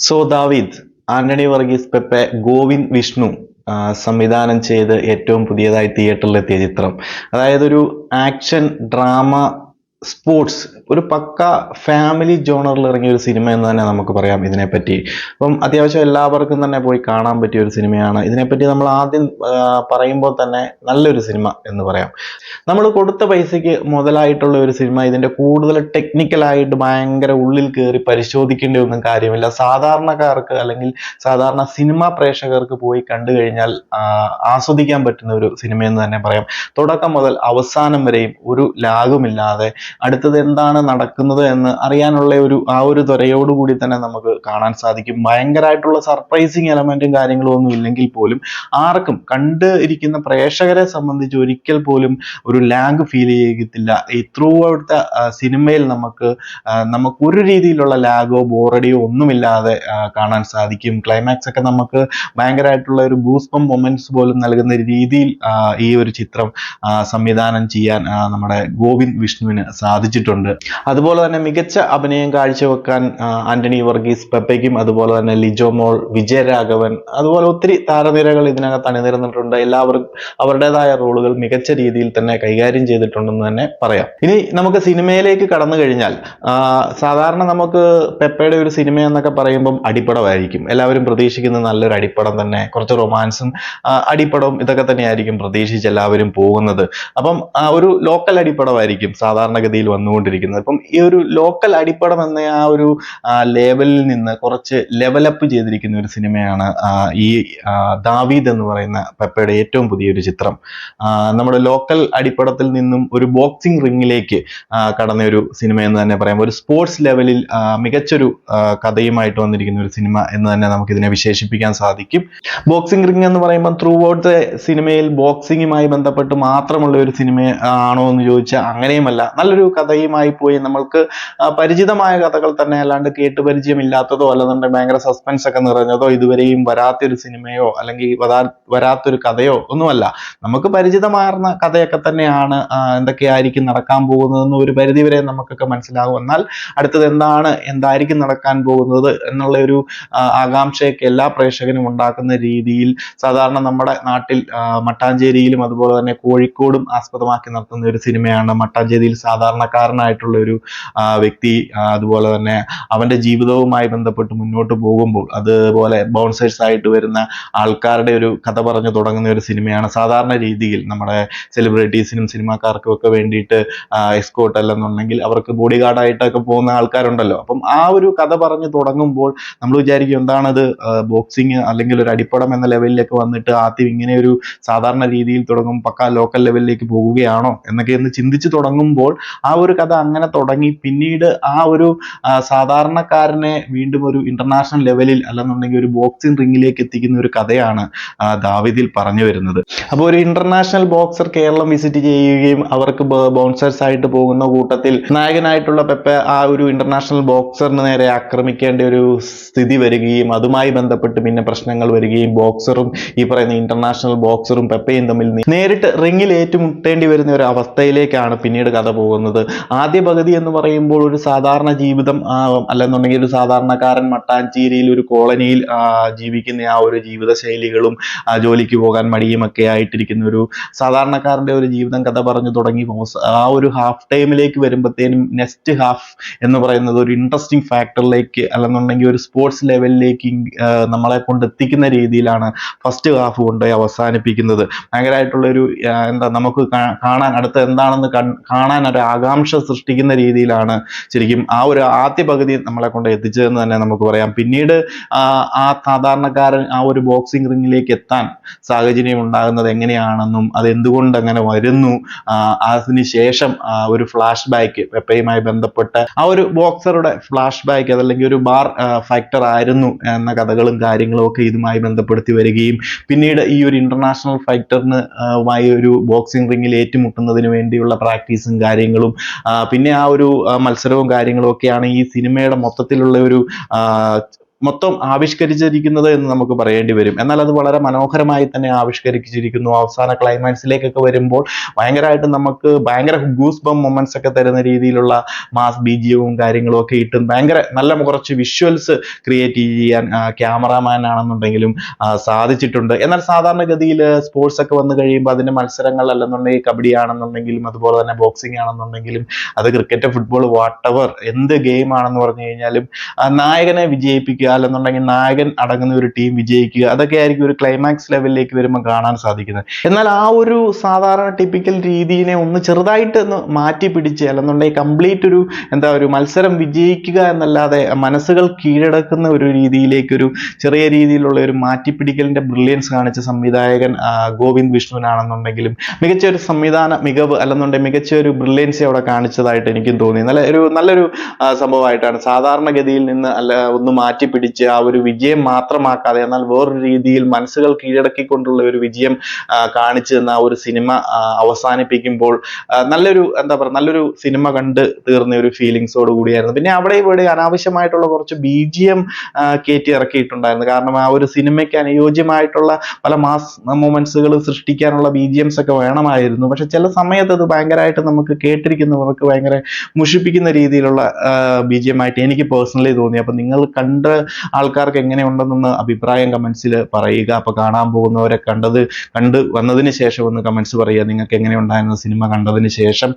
ദാവീദ്, ആന്റണി വർഗീസ് പെപ്പെ, ഗോവിന്ദ് വിഷ്ണു സംവിധാനം ചെയ്ത് ഏറ്റവും പുതിയതായി തിയേറ്ററിലെത്തിയ ചിത്രം. അതായത് ഒരു ആക്ഷൻ ഡ്രാമ സ്പോർട്സ് ഒരു പക്ക ഫാമിലി ജോണറിൽ ഇറങ്ങിയ ഒരു സിനിമ എന്ന് തന്നെ നമുക്ക് പറയാം ഇതിനെപ്പറ്റി. അപ്പം അത്യാവശ്യം എല്ലാവർക്കും തന്നെ പോയി കാണാൻ പറ്റിയ ഒരു സിനിമയാണ്. ഇതിനെപ്പറ്റി നമ്മൾ ആദ്യം പറയുമ്പോൾ തന്നെ നല്ലൊരു സിനിമ എന്ന് പറയാം. നമ്മൾ കൊടുത്ത പൈസയ്ക്ക് മുതലായിട്ടുള്ള ഒരു സിനിമ. ഇതിന്റെ കൂടുതൽ ടെക്നിക്കലായിട്ട് ഭയങ്കര ഉള്ളിൽ കയറി പരിശോധിക്കേണ്ട ഒന്നും കാര്യമില്ല. സാധാരണക്കാർക്ക് അല്ലെങ്കിൽ സാധാരണ സിനിമ പ്രേക്ഷകർക്ക് പോയി കണ്ടു കഴിഞ്ഞാൽ ആസ്വദിക്കാൻ പറ്റുന്ന ഒരു സിനിമ എന്ന് തന്നെ പറയാം. തുടക്കം മുതൽ അവസാനം വരെയും ഒരു ലാഗുമില്ലാതെ അടുത്തത് എന്താണ് നടക്കുന്നത് എന്ന് അറിയാനുള്ള ഒരു ത്വരയോടുകൂടി തന്നെ നമുക്ക് കാണാൻ സാധിക്കും. ഭയങ്കരമായിട്ടുള്ള സർപ്രൈസിങ് എലമെന്റും കാര്യങ്ങളും ഒന്നും ഇല്ലെങ്കിൽ പോലും ആർക്കും കണ്ട് ഇരിക്കുന്ന പ്രേക്ഷകരെ സംബന്ധിച്ച് ഒരിക്കൽ പോലും ഒരു ലാഗ് ഫീൽ ചെയ്യത്തില്ല. ഈ ത്രൂ ഔട്ട് സിനിമയിൽ നമുക്ക് ഒരു രീതിയിലുള്ള ലാഗോ ബോറടിയോ ഒന്നുമില്ലാതെ കാണാൻ സാധിക്കും. ക്ലൈമാക്സ് ഒക്കെ നമുക്ക് ഭയങ്കരമായിട്ടുള്ള ഒരു ഗൂസ്ബം മൊമെന്റ്സ് പോലും നൽകുന്ന രീതിയിൽ ഈ ഒരു ചിത്രം സംവിധാനം ചെയ്യാൻ നമ്മുടെ ഗോവിന്ദ് വിഷ്ണുവിന് സാധിച്ചിട്ടുണ്ട്. അതുപോലെ തന്നെ മികച്ച അഭിനയം കാഴ്ചവെക്കാൻ ആന്റണി വർഗീസ് പെപ്പയ്ക്കും അതുപോലെ തന്നെ ലിജോ മോൾ, വിജയരാഘവൻ, അതുപോലെ ഒത്തിരി താരനിരകൾ ഇതിനകത്ത് അണിനിരന്നിട്ടുണ്ട്. എല്ലാവരും അവരുടേതായ റോളുകൾ മികച്ച രീതിയിൽ തന്നെ കൈകാര്യം ചെയ്തിട്ടുണ്ടെന്ന് തന്നെ പറയാം. ഇനി നമുക്ക് സിനിമയിലേക്ക് കടന്നു കഴിഞ്ഞാൽ സാധാരണ നമുക്ക് പെപ്പയുടെ ഒരു സിനിമ എന്നൊക്കെ പറയുമ്പം അടിപ്പടമായിരിക്കും. എല്ലാവരും പ്രതീക്ഷിക്കുന്ന നല്ലൊരു അടിപ്പടം തന്നെ, കുറച്ച് റൊമാൻസും അടിപ്പടവും ഇതൊക്കെ തന്നെയായിരിക്കും പ്രതീക്ഷിച്ച് എല്ലാവരും പോകുന്നത്. അപ്പം ഒരു ലോക്കൽ അടിപ്പടമായിരിക്കും സാധാരണഗതിയിൽ വന്നുകൊണ്ടിരിക്കുന്നത്. അപ്പം ഈ ഒരു ലോക്കൽ അടിപ്പടം എന്ന ആ ഒരു ലെവലിൽ നിന്ന് കുറച്ച് ലെവലപ്പ് ചെയ്തിരിക്കുന്ന ഒരു സിനിമയാണ് ഈ ദാവീദ് എന്ന് പറയുന്ന പെപ്പയുടെ ഏറ്റവും പുതിയൊരു ചിത്രം. നമ്മുടെ ലോക്കൽ അടിപ്പടത്തിൽ നിന്നും ഒരു ബോക്സിംഗ് റിങ്ങിലേക്ക് കടന്ന ഒരു സിനിമ എന്ന് തന്നെ പറയാം. ഒരു സ്പോർട്സ് ലെവലിൽ മികച്ചൊരു കഥയുമായിട്ട് വന്നിരിക്കുന്ന ഒരു സിനിമ എന്ന് തന്നെ നമുക്ക് ഇതിനെ വിശേഷിപ്പിക്കാൻ സാധിക്കും. ബോക്സിംഗ് റിംഗ് എന്ന് പറയുമ്പോൾ ത്രൂ ഔട്ട് ദ സിനിമയിൽ ബോക്സിങ്ങുമായി ബന്ധപ്പെട്ട് മാത്രമുള്ള ഒരു സിനിമ ആണോ എന്ന് ചോദിച്ചാൽ അങ്ങനെയുമല്ല. നല്ലൊരു കഥയുമായി പോയി നമ്മൾക്ക് പരിചിതമായ കഥകൾ തന്നെ, അല്ലാണ്ട് കേട്ട് പരിചയമില്ലാത്തതോ അല്ലെന്നുണ്ടെങ്കിൽ ഭയങ്കര സസ്പെൻസ് ഒക്കെ നിറഞ്ഞതോ ഇതുവരെയും വരാത്തൊരു സിനിമയോ അല്ലെങ്കിൽ വരാത്തൊരു കഥയോ ഒന്നുമല്ല. നമുക്ക് പരിചിതമാർന്ന കഥയൊക്കെ തന്നെയാണ്. എന്തൊക്കെയായിരിക്കും നടക്കാൻ പോകുന്നതെന്ന് ഒരു പരിധിവരെ നമുക്കൊക്കെ മനസ്സിലാകും. എന്നാൽ അടുത്തത് എന്തായിരിക്കും നടക്കാൻ പോകുന്നത് എന്നുള്ള ഒരു ആകാംക്ഷയൊക്കെ എല്ലാ പ്രേക്ഷകനും ഉണ്ടാക്കുന്ന രീതിയിൽ സാധാരണ നമ്മുടെ നാട്ടിൽ മട്ടാഞ്ചേരിയിലും അതുപോലെ തന്നെ കോഴിക്കോടും ആസ്പദമാക്കി നടത്തുന്ന ഒരു സിനിമയാണ്. മട്ടാഞ്ചേരിയിൽ സാധാരണക്കാരനായിട്ടുള്ള ഒരു വ്യക്തി, അതുപോലെ തന്നെ അവന്റെ ജീവിതവുമായി ബന്ധപ്പെട്ട് മുന്നോട്ട് പോകുമ്പോൾ അതുപോലെ ബൗൺസേഴ്സ് ആയിട്ട് വരുന്ന ആൾക്കാരുടെ ഒരു കഥ പറഞ്ഞു തുടങ്ങുന്ന ഒരു സിനിമയാണ്. സാധാരണ രീതിയിൽ നമ്മുടെ സെലിബ്രിറ്റീസിനും സിനിമാക്കാർക്കും ഒക്കെ വേണ്ടിയിട്ട് എസ്കോർട്ട് അല്ലെന്നുണ്ടെങ്കിൽ അവർക്ക് ബോഡി ഗാർഡായിട്ടൊക്കെ പോകുന്ന ആൾക്കാരുണ്ടല്ലോ. അപ്പം ആ ഒരു കഥ പറഞ്ഞു തുടങ്ങുമ്പോൾ നമ്മൾ വിചാരിക്കും എന്താണത് ബോക്സിങ് അല്ലെങ്കിൽ ഒരു അടിപ്പടം എന്ന ലെവലിലേക്ക് വന്നിട്ട് ആദ്യം ഇങ്ങനെ ഒരു സാധാരണ രീതിയിൽ തുടങ്ങും, പക്ക ലോക്കൽ ലെവലിലേക്ക് പോകുകയാണോ എന്നൊക്കെ ഒന്ന് ചിന്തിച്ചു തുടങ്ങുമ്പോൾ ആ ഒരു കഥ അങ്ങനെ തുടങ്ങി പിന്നീട് ആ ഒരു സാധാരണക്കാരനെ വീണ്ടും ഒരു ഇന്റർനാഷണൽ ലെവലിൽ അല്ലെന്നുണ്ടെങ്കിൽ ഒരു ബോക്സിംഗ് റിങ്ങിലേക്ക് എത്തിക്കുന്ന ഒരു കഥയാണ് ദാവീദിൽ പറഞ്ഞു വരുന്നത്. അപ്പോൾ ഒരു ഇന്റർനാഷണൽ ബോക്സർ കേരളം വിസിറ്റ് ചെയ്യുകയും അവർക്ക് ബൗൺസേഴ്സ് ആയിട്ട് പോകുന്ന കൂട്ടത്തിൽ നായകനായിട്ടുള്ള പെപ്പെ ആ ഒരു ഇന്റർനാഷണൽ ബോക്സറിന് നേരെ ആക്രമിക്കേണ്ട ഒരു സ്ഥിതി വരികയും അതുമായി ബന്ധപ്പെട്ട് പിന്നെ പ്രശ്നങ്ങൾ വരികയും ബോക്സറും ഈ പറയുന്ന ഇന്റർനാഷണൽ ബോക്സറും പെപ്പയും തമ്മിൽ നേരിട്ട് റിങ്ങിൽ ഏറ്റുമുട്ടേണ്ടി വരുന്ന ഒരു അവസ്ഥയിലേക്കാണ് പിന്നീട് കഥ പോകുന്നത്. ആദ്യ പകുതി എന്ന് പറയുമ്പോൾ ഒരു സാധാരണ ജീവിതം അല്ലെന്നുണ്ടെങ്കിൽ ഒരു സാധാരണക്കാരൻ മട്ടാഞ്ചേരിയിൽ ഒരു കോളനിയിൽ ജീവിക്കുന്ന ആ ഒരു ജീവിത ശൈലികളും ജോലിക്ക് പോകാൻ മടിയും ഒക്കെ ആയിട്ടിരിക്കുന്ന ഒരു സാധാരണക്കാരന്റെ ഒരു ജീവിതം കഥ പറഞ്ഞു തുടങ്ങി ആ ഒരു ഹാഫ് ടൈമിലേക്ക് വരുമ്പോഴത്തേനും നെക്സ്റ്റ് ഹാഫ് എന്ന് പറയുന്നത് ഒരു ഇൻട്രസ്റ്റിംഗ് ഫാക്ടറിലേക്ക് അല്ലെന്നുണ്ടെങ്കിൽ ഒരു സ്പോർട്സ് ലെവലിലേക്ക് നമ്മളെ കൊണ്ട് എത്തിക്കുന്ന രീതിയിലാണ് ഫസ്റ്റ് ഹാഫ് കൊണ്ടുപോയി അവസാനിപ്പിക്കുന്നത്. ഭയങ്കരമായിട്ടുള്ള ഒരു നമുക്ക് കാണാൻ അടുത്ത എന്താണെന്ന് കാണാൻ ഒരു ആകാംക്ഷ സൃഷ്ടിക്കുന്ന രീതിയിലാണ് ശരിക്കും ആ ഒരു ആദ്യ പകുതി നമ്മളെ കൊണ്ട് എത്തിച്ചതെന്ന് തന്നെ നമുക്ക് പറയാം. പിന്നീട് ആ സാധാരണക്കാരൻ ആ ഒരു ബോക്സിംഗ് റിങ്ങിലേക്ക് എത്താൻ സാഹചര്യം ഉണ്ടാകുന്നത് എങ്ങനെയാണെന്നും അത് എന്തുകൊണ്ട് അങ്ങനെ വരുന്നു, അതിനുശേഷം ഒരു ഫ്ലാഷ് ബാക്ക് പെപ്പയുമായി ബന്ധപ്പെട്ട് ആ ഒരു ബോക്സറുടെ ഫ്ലാഷ് ബാക്ക് അതല്ലെങ്കിൽ ഒരു ബാർ ഫൈറ്റർ ആയിരുന്നു എന്ന കഥകളും കാര്യങ്ങളും ഒക്കെ ഇതുമായി ബന്ധപ്പെടുത്തി വരികയും പിന്നീട് ഈ ഒരു ഇന്റർനാഷണൽ ഫൈറ്ററിന് ഒരു ബോക്സിംഗ് റിങ്ങിൽ ഏറ്റുമുട്ടുന്നതിന് വേണ്ടിയുള്ള പ്രാക്ടീസും കാര്യങ്ങളും പിന്നെ ആ ഒരു മത്സരവും കാര്യങ്ങളും ഒക്കെയാണ് ഈ സിനിമയുടെ മൊത്തത്തിലുള്ള ഒരു മൊത്തം ആവിഷ്കരിച്ചിരിക്കുന്നത് എന്ന് നമുക്ക് പറയേണ്ടി വരും. എന്നാൽ അത് വളരെ മനോഹരമായി തന്നെ ആവിഷ്കരിച്ചിരിക്കുന്നു. അവസാന ക്ലൈമാക്സിലേക്കൊക്കെ വരുമ്പോൾ ഭയങ്കരമായിട്ട് നമുക്ക് ഭയങ്കര ഗൂസ് ബം മൊമെന്റ്സ് ഒക്കെ തരുന്ന രീതിയിലുള്ള മാസ് ബിജിയവും കാര്യങ്ങളും ഒക്കെ ഇട്ടും ഭയങ്കര നല്ല കുറച്ച് വിഷ്വൽസ് ക്രിയേറ്റ് ചെയ്യാൻ ക്യാമറാമാൻ ആണെന്നുണ്ടെങ്കിലും സാധിച്ചിട്ടുണ്ട്. എന്നാൽ സാധാരണഗതിയിൽ സ്പോർട്സ് ഒക്കെ വന്നു കഴിയുമ്പോൾ അതിന്റെ മത്സരങ്ങൾ അല്ലെന്നുണ്ടെങ്കിൽ കബഡി ആണെന്നുണ്ടെങ്കിലും അതുപോലെ തന്നെ ബോക്സിംഗ് ആണെന്നുണ്ടെങ്കിലും അത് ക്രിക്കറ്റ്, ഫുട്ബോൾ, വാട്ടെവർ എന്ത് ഗെയിം ആണെന്ന് പറഞ്ഞു കഴിഞ്ഞാലും നായകനെ വിജയിപ്പിക്കുക അല്ലെന്നുണ്ടെങ്കിൽ നായകൻ അടങ്ങുന്ന ഒരു ടീം വിജയിക്കുക, അതൊക്കെ ആയിരിക്കും ഒരു ക്ലൈമാക്സ് ലെവലിലേക്ക് വരുമ്പോൾ കാണാൻ സാധിക്കുന്നത്. എന്നാൽ ആ ഒരു സാധാരണ ടിപ്പിക്കൽ രീതിയെ ഒന്ന് ചെറുതായിട്ട് ഒന്ന് മാറ്റി പിടിച്ച് അല്ലെന്നുണ്ടെങ്കിൽ കംപ്ലീറ്റ് ഒരു മത്സരം വിജയിക്കുക എന്നല്ലാതെ മനസ്സുകൾ കീഴടക്കുന്ന ഒരു രീതിയിലേക്ക് ഒരു ചെറിയ രീതിയിലുള്ള ഒരു മാറ്റിപ്പിടിക്കലിന്റെ ബ്രില്യൻസ് കാണിച്ച സംവിധായകൻ ഗോവിന്ദ് വിഷ്ണുവിനാണെന്നുണ്ടെങ്കിലും മികച്ച ഒരു സംവിധാന മികവ് അല്ലെന്നുണ്ടെങ്കിൽ മികച്ച ഒരു ബ്രില്യൻസ് അവിടെ കാണിച്ചതായിട്ട് എനിക്കും തോന്നി. നല്ലൊരു സംഭവമായിട്ടാണ്. സാധാരണഗതിയിൽ നിന്ന് ഒന്ന് മാറ്റി പിടിച്ച് ആ ഒരു വിജയം മാത്രമാക്കാതെ എന്നാൽ വേറൊരു രീതിയിൽ മനസ്സുകൾ കീഴടക്കിക്കൊണ്ടുള്ള ഒരു വിജയം കാണിച്ചു തന്ന ആ ഒരു സിനിമ അവസാനിപ്പിക്കുമ്പോൾ നല്ലൊരു സിനിമ കണ്ട് തീർന്ന ഒരു ഫീലിങ്സോട് കൂടിയായിരുന്നു. പിന്നെ അവിടെ ഇവിടെ അനാവശ്യമായിട്ടുള്ള കുറച്ച് BGM കയറ്റി ഇറക്കിയിട്ടുണ്ടായിരുന്നു. കാരണം ആ ഒരു സിനിമയ്ക്ക് അനുയോജ്യമായിട്ടുള്ള പല മാസ് മൊമെന്റ്സുകൾ സൃഷ്ടിക്കാനുള്ള BGMs ഒക്കെ വേണമായിരുന്നു. പക്ഷെ ചില സമയത്ത് അത് ഭയങ്കരമായിട്ട് നമുക്ക് കേട്ടിരിക്കുന്നവർക്ക് ഭയങ്കര മുഷിപ്പിക്കുന്ന രീതിയിലുള്ള BGM ആയിട്ട് എനിക്ക് പേഴ്സണലി തോന്നി. അപ്പൊ നിങ്ങൾ കണ്ട ആൾക്കാർക്ക് എങ്ങനെയുണ്ടെന്നൊന്ന് അഭിപ്രായം കമന്റ്സിൽ പറയുക. അപ്പൊ കാണാൻ പോകുന്നവരെ കണ്ട് വന്നതിന് ശേഷം ഒന്ന് കമന്റ്സ് പറയുക. നിങ്ങൾക്ക് എങ്ങനെ ഉണ്ടായിരുന്നു സിനിമ കണ്ടതിന് ശേഷം?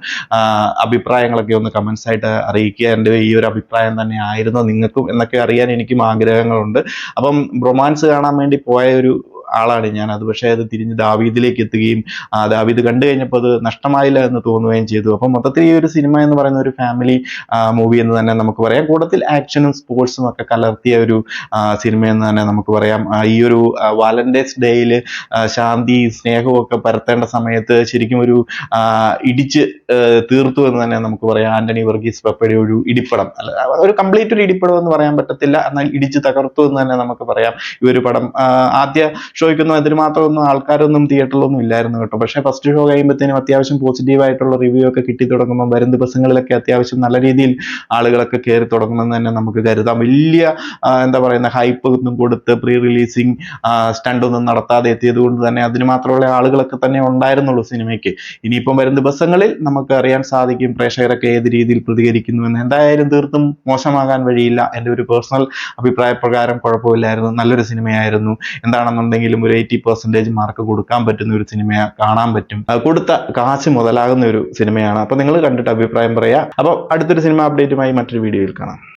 അഭിപ്രായങ്ങളൊക്കെ ഒന്ന് കമന്റ്സ് ആയിട്ട് അറിയിക്കുക. എൻ്റെ ഈ ഒരു അഭിപ്രായം തന്നെ ആയിരുന്നു നിങ്ങൾക്കും എന്നൊക്കെ അറിയാൻ എനിക്കും ആഗ്രഹങ്ങളുണ്ട്. അപ്പം റൊമാൻസ് കാണാൻ വേണ്ടി പോയ ഒരു ആളാണ് ഞാൻ. പക്ഷേ അത് തിരിഞ്ഞ് ദാവീദിലേക്ക് എത്തുകയും ദാവീദ് കണ്ടു കഴിഞ്ഞപ്പോൾ അത് നഷ്ടമായില്ല എന്ന് തോന്നുകയും ചെയ്തു. അപ്പം മൊത്തത്തിൽ ഈ ഒരു സിനിമ എന്ന് പറയുന്ന ഒരു ഫാമിലി മൂവി എന്ന് തന്നെ നമുക്ക് പറയാം. കൂട്ടത്തിൽ ആക്ഷനും സ്പോർട്സും ഒക്കെ കലർത്തിയ ഒരു സിനിമ എന്ന് തന്നെ നമുക്ക് പറയാം. ഈ ഒരു വാലന്റൈൻസ് ഡേയിൽ ശാന്തി സ്നേഹവും ഒക്കെ പരത്തേണ്ട സമയത്ത് ശരിക്കും ഒരു ഇടിച്ച് തീർത്തു എന്ന് തന്നെ നമുക്ക് പറയാം. ആന്റണി വർഗീസ് പെപ്പയുടെ ഒരു ഇടിപ്പടം, ഒരു കംപ്ലീറ്റ് ഒരു ഇടിപ്പടം എന്ന് പറയാൻ പറ്റത്തില്ല, എന്നാൽ ഇടിച്ച് തകർത്തു എന്ന് തന്നെ നമുക്ക് പറയാം. ഈ ഒരു പടം ആദ്യ ഷോയ്ക്കൊന്നും അതിന് മാത്രമൊന്നും ആൾക്കാരൊന്നും തിയേറ്ററിലൊന്നും ഇല്ലായിരുന്നു കേട്ടോ. പക്ഷേ ഫസ്റ്റ് ഷോ കഴിയുമ്പോഴത്തേനും അത്യാവശ്യം പോസിറ്റീവായിട്ടുള്ള റിവ്യൂ ഒക്കെ കിട്ടി തുടങ്ങുമ്പോൾ വരും ദിവസങ്ങളിലൊക്കെ അത്യാവശ്യം നല്ല രീതിയിൽ ആളുകളൊക്കെ കയറി തുടങ്ങുമെന്ന് തന്നെ നമുക്ക് കരുതാം. വലിയ ഹൈപ്പ് ഒന്നും കൊടുത്ത് പ്രീ റിലീസിങ് സ്റ്റണ്ട് ഒന്നും നടത്താതെ എത്തിയത് കൊണ്ട് തന്നെ അതിന് മാത്രമുള്ള ആളുകളൊക്കെ തന്നെ ഉണ്ടായിരുന്നുള്ളൂ സിനിമയ്ക്ക്. ഇനിയിപ്പം വരും ദിവസങ്ങളിൽ നമുക്ക് അറിയാൻ സാധിക്കും പ്രേക്ഷകരൊക്കെ ഏത് രീതിയിൽ പ്രതികരിക്കുന്നുവെന്ന്. എന്തായാലും തീർത്തും മോശമാകാൻ വഴിയില്ല. എൻ്റെ ഒരു പേഴ്സണൽ അഭിപ്രായ പ്രകാരം കുഴപ്പമില്ലായിരുന്നു, നല്ലൊരു സിനിമയായിരുന്നു. എന്താണെന്നുണ്ടെങ്കിലും ഒരു 80% മാർക്ക് കൊടുക്കാൻ പറ്റുന്ന ഒരു സിനിമ കാണാൻ പറ്റും. കൊടുത്ത കാശ് മുതലാകുന്ന ഒരു സിനിമയാണ്. അപ്പൊ നിങ്ങൾ കണ്ടിട്ട് അഭിപ്രായം പറയാം. അപ്പോൾ അടുത്തൊരു സിനിമ അപ്ഡേറ്റുമായി മറ്റൊരു വീഡിയോയിൽ കാണാം.